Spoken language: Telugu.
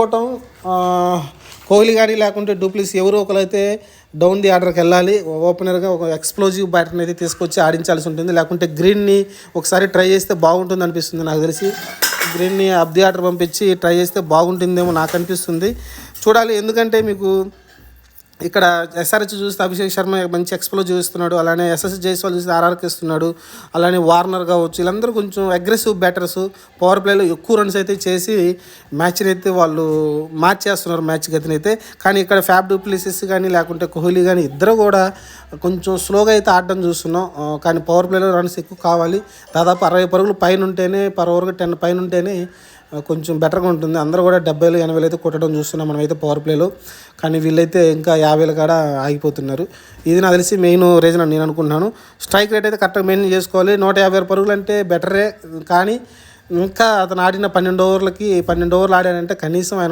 పోవటం కోహ్లీ కానీ లేకుంటే డూప్లిస్ ఎవరో ఒకరైతే డౌన్ ది ఆర్డర్కి వెళ్ళాలి. ఓపెనర్గా ఒక ఎక్స్ప్లోజివ్ బ్యాటర్ని అయితే తీసుకొచ్చి ఆడించాల్సి ఉంటుంది. లేకుంటే గ్రీన్ని ఒకసారి ట్రై చేస్తే బాగుంటుంది అనిపిస్తుంది నాకు తెలిసి. గ్రీన్ని అప్ ది ఆర్డర్ పంపించి ట్రై చేస్తే బాగుంటుందేమో నాకు అనిపిస్తుంది. చూడాలి. ఎందుకంటే మీకు ఇక్కడ ఎస్ఆర్హెచ్ చూస్తే అభిషేక్ శర్మ మంచి ఎక్స్ప్లోజ్ చూస్తున్నాడు. అలానే ఎస్ఎస్ జైస్వాల్ చూస్తే ఆర్ఆర్కి ఇస్తున్నాడు. అలానే వార్నర్ కావచ్చు, వీళ్ళందరూ కొంచెం అగ్రెసివ్ బ్యాటర్స్. పవర్ ప్లేలో ఎక్కువ రన్స్ అయితే చేసి మ్యాచ్ని అయితే వాళ్ళు మార్చేస్తున్నారు, మ్యాచ్ గతిని అయితే. కానీ ఇక్కడ ఫ్యాబ్ డూప్లిసిస్ కానీ లేకుంటే కోహ్లీ కానీ ఇద్దరు కూడా కొంచెం స్లోగా అయితే ఆడడం చూస్తున్నాం. కానీ పవర్ ప్లేలో రన్స్ ఎక్కువ కావాలి. దాదాపు 60 పరుగులు పైన ఉంటేనే, పర్ ఓవర్కి 10 పైన ఉంటేనే కొంచెం బెటర్గా ఉంటుంది. అందరూ కూడా 70, 80 అయితే కొట్టడం చూస్తున్నాం మనమైతే పవర్ ప్లేలో. కానీ వీళ్ళైతే ఇంకా 50 కాడ ఆగిపోతున్నారు. ఇది నాకు తెలిసి మెయిన్ రీజన్ అని నేను అనుకుంటున్నాను. స్ట్రైక్ రేట్ అయితే కరెక్ట్గా మెయింటైన్ చేసుకోవాలి. 150 పరుగులు అంటే బెటరే. కానీ ఇంకా అతను ఆడిన 12 ఓవర్లకి 12 ఓవర్లు ఆడాడంటే కనీసం ఆయన